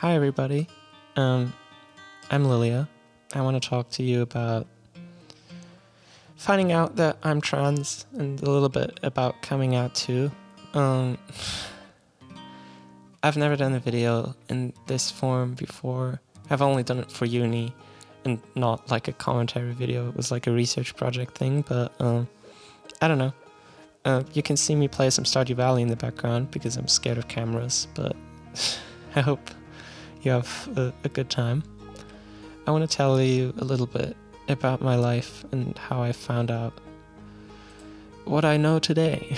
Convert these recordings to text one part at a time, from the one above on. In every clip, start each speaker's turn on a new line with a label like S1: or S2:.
S1: Hi, everybody. Um, I'm Lilia. I want to talk to you about finding out that I'm trans and a little bit about coming out too. Um, I've never done a video in this form before. I've only done it for uni and not like a commentary video. It was like a research project thing, but I don't know. You can see me play some Stardew Valley in the background because I'm scared of cameras, but I hope you have a good time. I want to tell you a little bit about my life and how I found out what I know today.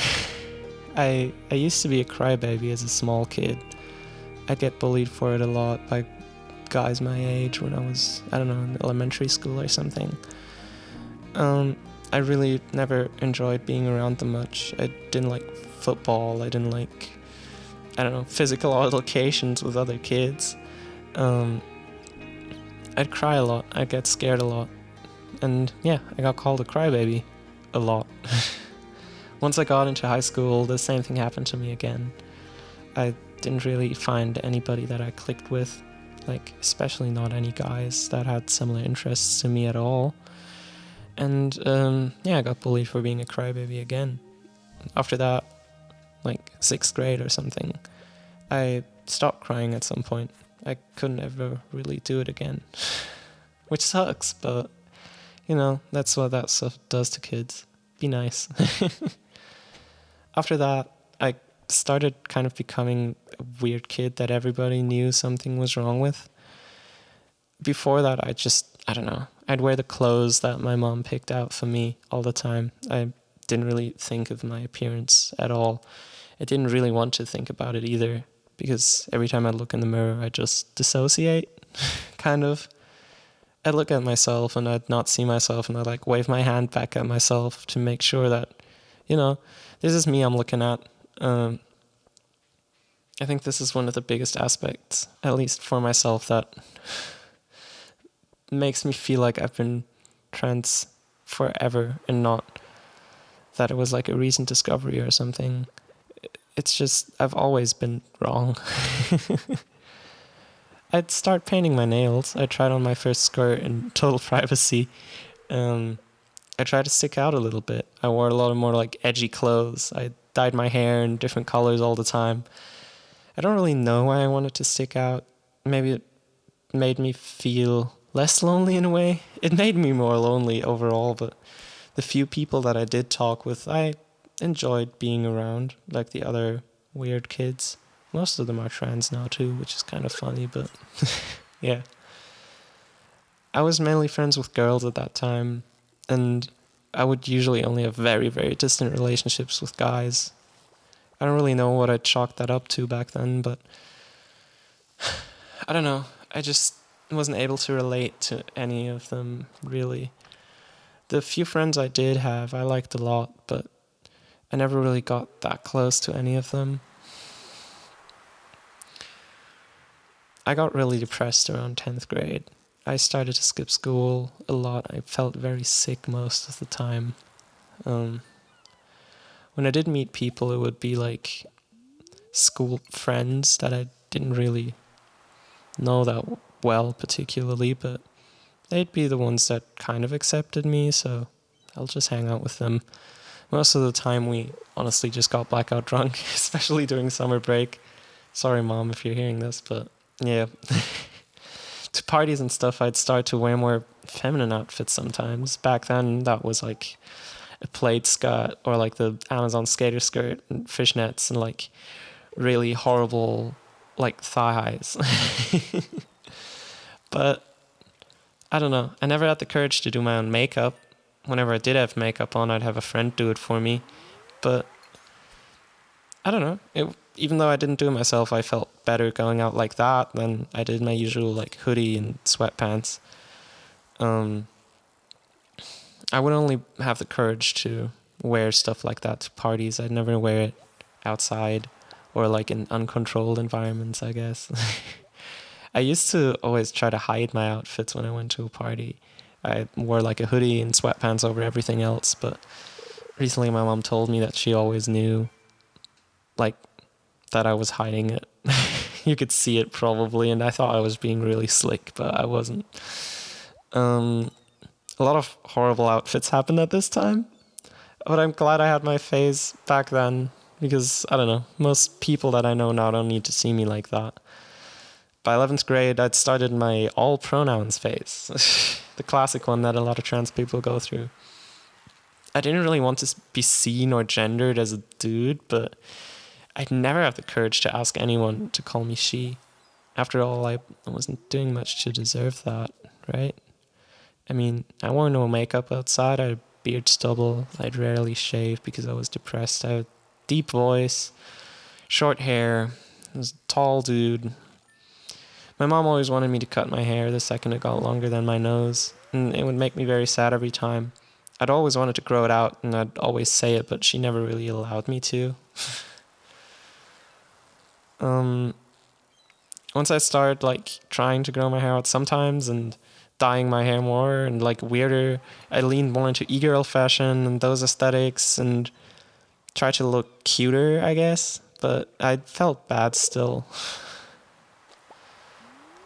S1: I used to be a crybaby as a small kid. I'd get bullied for it a lot by guys my age when I was, I don't know, in elementary school or something. I really never enjoyed being around them much. I didn't like football. I didn't like, I don't know, physical altercations with other kids. I'd cry a lot. I'd get scared a lot. And yeah, I got called a crybaby a lot. Once I got into high school, the same thing happened to me again. I didn't really find anybody that I clicked with, like especially not any guys that had similar interests to me at all. And yeah, I got bullied for being a crybaby again. After that, like 6th grade or something, I stopped crying at some point. I couldn't ever really do it again, which sucks, but you know, that's what that stuff does to kids. Be nice. After that, I started kind of becoming a weird kid that everybody knew something was wrong with. Before that, I don't know, I'd wear the clothes that my mom picked out for me all the time. I didn't really think of my appearance at all. I didn't really want to think about it either, because every time I look in the mirror, I just dissociate, kind of. I'd look at myself and I'd not see myself, and I'd like wave my hand back at myself to make sure that, you know, this is me I'm looking at. I think this is one of the biggest aspects, at least for myself, that makes me feel like I've been trans forever and not that it was like a recent discovery or something. It's just, I've always been wrong. I'd start painting my nails. I tried on my first skirt in total privacy. I tried to stick out a little bit. I wore a lot of more like edgy clothes. I dyed my hair in different colors all the time. I don't really know why I wanted to stick out. Maybe it made me feel less lonely in a way. It made me more lonely overall, but the few people that I did talk with, I enjoyed being around, like the other weird kids. Most of them are trans now too, which is kind of funny, but yeah. I was mainly friends with girls at that time, and I would usually only have very, very distant relationships with guys. I don't really know what I chalked that up to back then, but I don't know. I just wasn't able to relate to any of them, really. The few friends I did have, I liked a lot, but I never really got that close to any of them. I got really depressed around 10th grade. I started to skip school a lot. I felt very sick most of the time. When I did meet people, it would be like school friends that I didn't really know that well particularly, but they'd be the ones that kind of accepted me, so I'll just hang out with them. Most of the time we honestly just got blackout drunk, especially during summer break. Sorry, Mom, if you're hearing this, but yeah. To parties and stuff, I'd start to wear more feminine outfits sometimes. Back then, that was like a plaid skirt or like the Amazon skater skirt and fishnets and like really horrible like thigh highs. But I don't know. I never had the courage to do my own makeup. Whenever I did have makeup on, I'd have a friend do it for me. But I don't know. Even though I didn't do it myself, I felt better going out like that than I did my usual like hoodie and sweatpants. I would only have the courage to wear stuff like that to parties. I'd never wear it outside or like in uncontrolled environments, I guess. I used to always try to hide my outfits when I went to a party. I wore like a hoodie and sweatpants over everything else, but recently my mom told me that she always knew like that I was hiding it. You could see it probably, and I thought I was being really slick, but I wasn't. A lot of horrible outfits happened at this time, but I'm glad I had my phase back then, because, I don't know, most people that I know now don't need to see me like that. By 11th grade, I'd started my all pronouns phase, the classic one that a lot of trans people go through. I didn't really want to be seen or gendered as a dude, but I'd never have the courage to ask anyone to call me she. After all, I wasn't doing much to deserve that, right? I mean, I wore no makeup outside, I had beard stubble, I'd rarely shave because I was depressed, I had a deep voice, short hair, I was a tall dude. My mom always wanted me to cut my hair the second it got longer than my nose, and it would make me very sad every time. I'd always wanted to grow it out, and I'd always say it, but she never really allowed me to. Once I started, like, trying to grow my hair out sometimes, and dyeing my hair more, and, like, weirder, I leaned more into e-girl fashion and those aesthetics, and tried to look cuter, I guess, but I felt bad still.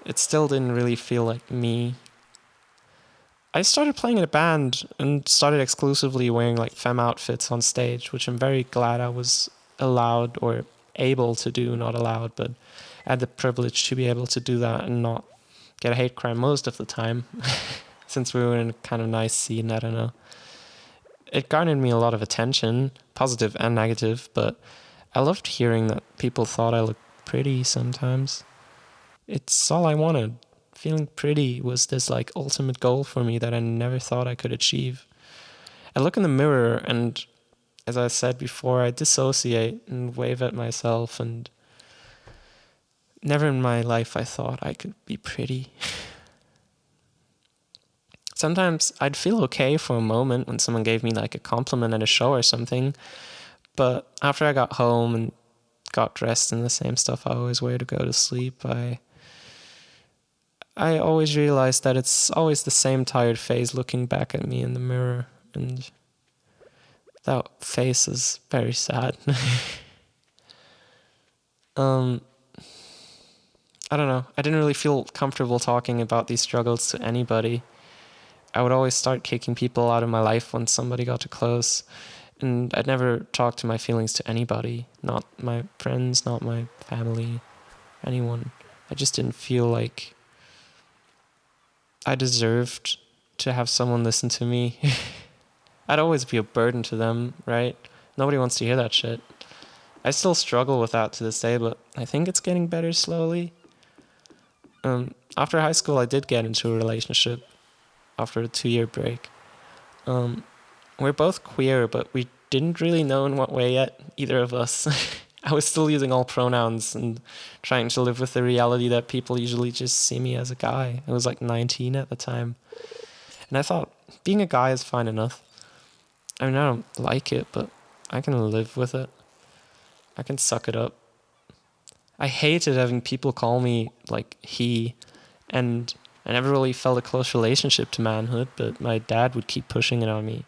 S1: It still didn't really feel like me. I started playing in a band and started exclusively wearing like femme outfits on stage, which I'm very glad I was allowed or able to do, not allowed, but I had the privilege to be able to do that and not get a hate crime most of the time, since we were in a kind of nice scene, I don't know. It garnered me a lot of attention, positive and negative, but I loved hearing that people thought I looked pretty sometimes. It's all I wanted. Feeling pretty was this like ultimate goal for me that I never thought I could achieve. I look in the mirror and, as I said before, I dissociate and wave at myself, and never in my life I thought I could be pretty. Sometimes I'd feel okay for a moment when someone gave me like a compliment at a show or something, but after I got home and got dressed in the same stuff I always wear to go to sleep, I always realized that it's always the same tired face looking back at me in the mirror, and that face is very sad. I don't know. I didn't really feel comfortable talking about these struggles to anybody. I would always start kicking people out of my life when somebody got too close, and I'd never talk to my feelings to anybody, not my friends, not my family, anyone. I just didn't feel like I deserved to have someone listen to me. I'd always be a burden to them, right? Nobody wants to hear that shit. I still struggle with that to this day, but I think it's getting better slowly. After high school, I did get into a relationship after a 2-year break. We're both queer, but we didn't really know in what way yet, either of us. I was still using all pronouns and trying to live with the reality that people usually just see me as a guy. I was like 19 at the time. And I thought, being a guy is fine enough. I mean, I don't like it, but I can live with it. I can suck it up. I hated having people call me, like, he, and I never really felt a close relationship to manhood, but my dad would keep pushing it on me.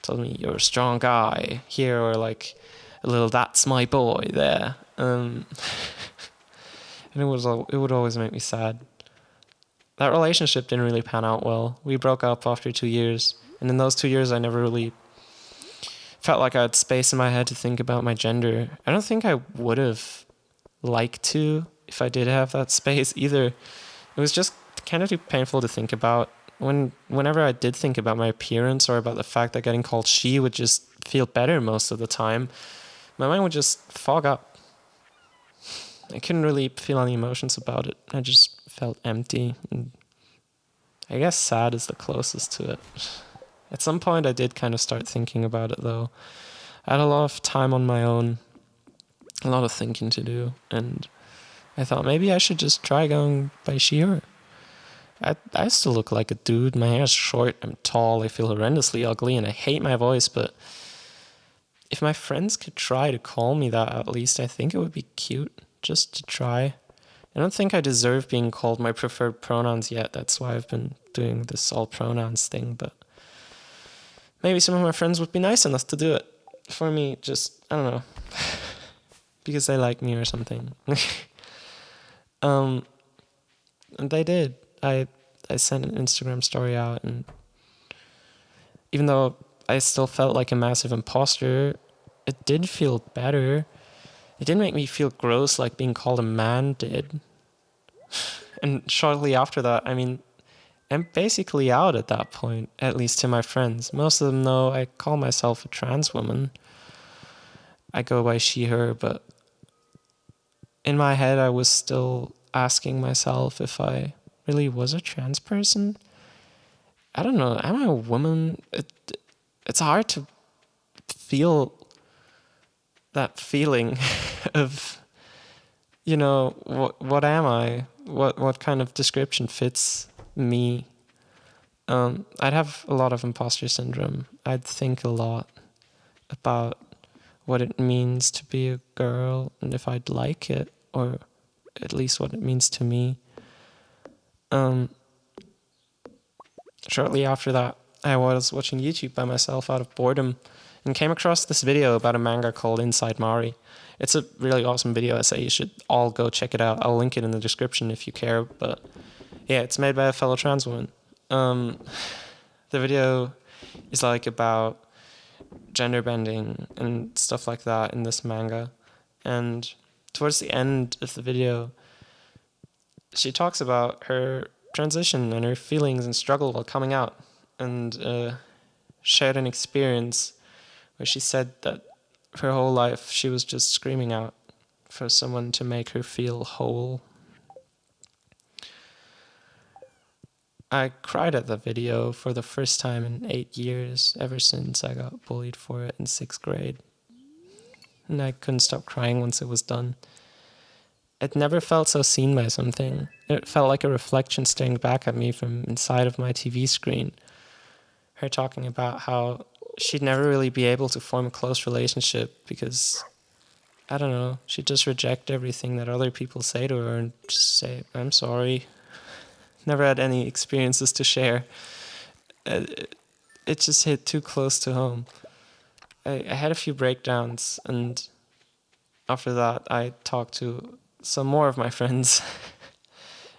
S1: Told me, you're a strong guy here, or like a little that's my boy there. And it would always make me sad. That relationship didn't really pan out well. We broke up after 2 years, and in those 2 years I never really felt like I had space in my head to think about my gender. I don't think I would have liked to if I did have that space either. It was just kind of too painful to think about. Whenever I did think about my appearance or about the fact that getting called she would just feel better most of the time, my mind would just fog up. I couldn't really feel any emotions about it. I just felt empty, and I guess sad is the closest to it. At some point I did kind of start thinking about it though. I had a lot of time on my own, a lot of thinking to do, and I thought maybe I should just try going by she, her. I still look like a dude. My hair's short, I'm tall, I feel horrendously ugly, and I hate my voice, but if my friends could try to call me that at least, I think it would be cute, just to try. I don't think I deserve being called my preferred pronouns yet, that's why I've been doing this all pronouns thing, but maybe some of my friends would be nice enough to do it for me, just, I don't know, because they like me or something. Um, and they did. I sent an Instagram story out, and even though I still felt like a massive imposter, it did feel better. It didn't make me feel gross like being called a man did. And shortly after that, I mean, I'm basically out at that point, at least to my friends. Most of them know I call myself a trans woman. I go by she, her, but in my head, I was still asking myself if I really was a trans person. I don't know. Am I a woman? It's hard to feel that feeling of, what am I? What kind of description fits me? I'd have a lot of imposter syndrome. I'd think a lot about what it means to be a girl and if I'd like it, or at least what it means to me. Shortly after that, I was watching YouTube by myself out of boredom and came across this video about a manga called Inside Mari. It's a really awesome video. I say you should all go check it out. I'll link it in the description if you care. But yeah, it's made by a fellow trans woman. The video is like about gender bending and stuff like that in this manga. And towards the end of the video, she talks about her transition and her feelings and struggle while coming out, and shared an experience where she said that her whole life she was just screaming out for someone to make her feel whole. I cried at the video for the first time in 8 years, ever since I got bullied for it in 6th grade. And I couldn't stop crying once it was done. It never felt so seen by something. It felt like a reflection staring back at me from inside of my TV screen. Her talking about how she'd never really be able to form a close relationship because, I don't know, she'd just reject everything that other people say to her and just say, I'm sorry. Never had any experiences to share. It just hit too close to home. I had a few breakdowns, and after that I talked to some more of my friends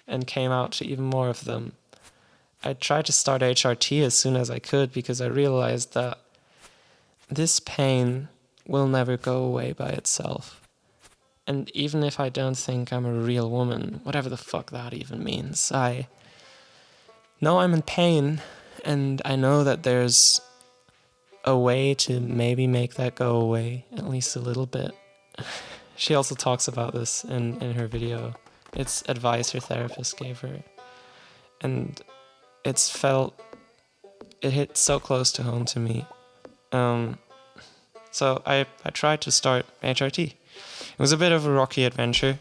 S1: and came out to even more of them. I tried to start HRT as soon as I could because I realized that this pain will never go away by itself. And even if I don't think I'm a real woman, whatever the fuck that even means, I know I'm in pain, and I know that there's a way to maybe make that go away, at least a little bit. She also talks about this in her video. It's advice her therapist gave her. And it hit so close to home to me. So I tried to start HRT. It was a bit of a rocky adventure.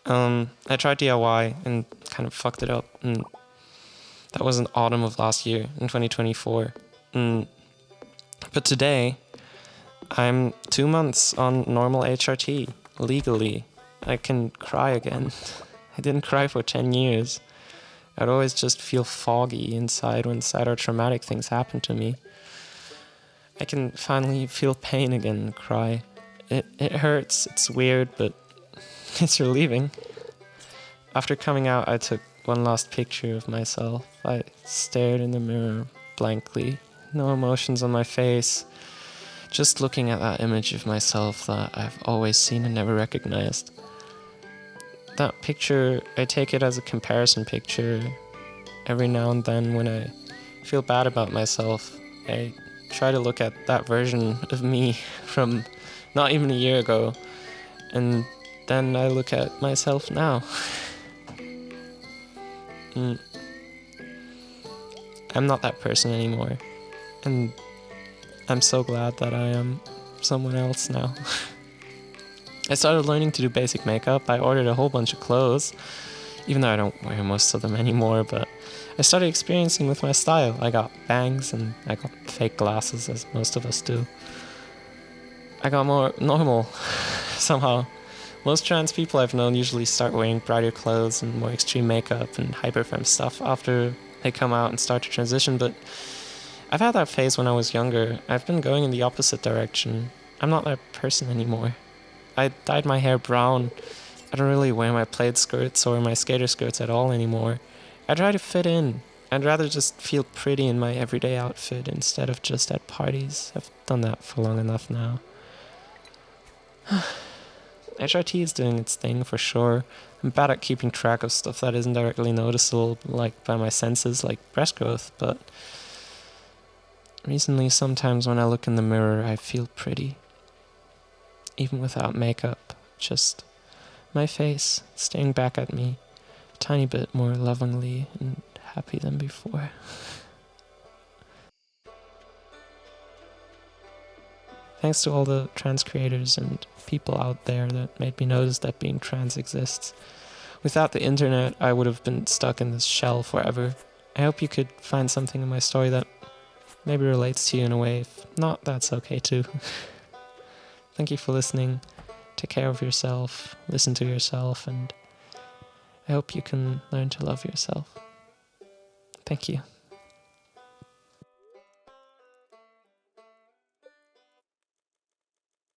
S1: I tried DIY and kind of fucked it up. And that was in autumn of last year, in 2024. But today, I'm 2 months on normal HRT, legally. I can cry again. I didn't cry for 10 years. I'd always just feel foggy inside when sad or traumatic things happen to me. I can finally feel pain again and cry. It hurts, it's weird, but it's relieving. After coming out, I took one last picture of myself. I stared in the mirror blankly, no emotions on my face, just looking at that image of myself that I've always seen and never recognized. That picture, I take it as a comparison picture. Every now and then when I feel bad about myself, I try to look at that version of me from not even a year ago, and then I look at myself now. I'm not that person anymore, and I'm so glad that I am someone else now. I started learning to do basic makeup. I ordered a whole bunch of clothes, even though I don't wear most of them anymore, but I started experiencing with my style. I got bangs and I got fake glasses, as most of us do. I got more normal, somehow. Most trans people I've known usually start wearing brighter clothes and more extreme makeup and hyperfemme stuff after they come out and start to transition, but I've had that phase when I was younger. I've been going in the opposite direction. I'm not that person anymore. I dyed my hair brown. I don't really wear my plaid skirts or my skater skirts at all anymore. I try to fit in. I'd rather just feel pretty in my everyday outfit instead of just at parties. I've done that for long enough now. HRT is doing its thing for sure. I'm bad at keeping track of stuff that isn't directly noticeable, like by my senses, like breast growth, but recently sometimes when I look in the mirror I feel pretty. Even without makeup, just my face staring back at me a tiny bit more lovingly and happy than before. Thanks to all the trans creators and people out there that made me notice that being trans exists. Without the internet, I would have been stuck in this shell forever. I hope you could find something in my story that maybe relates to you in a way. If not, that's okay too. Thank you for listening. Take care of yourself, listen to yourself, and I hope you can learn to love yourself. Thank you.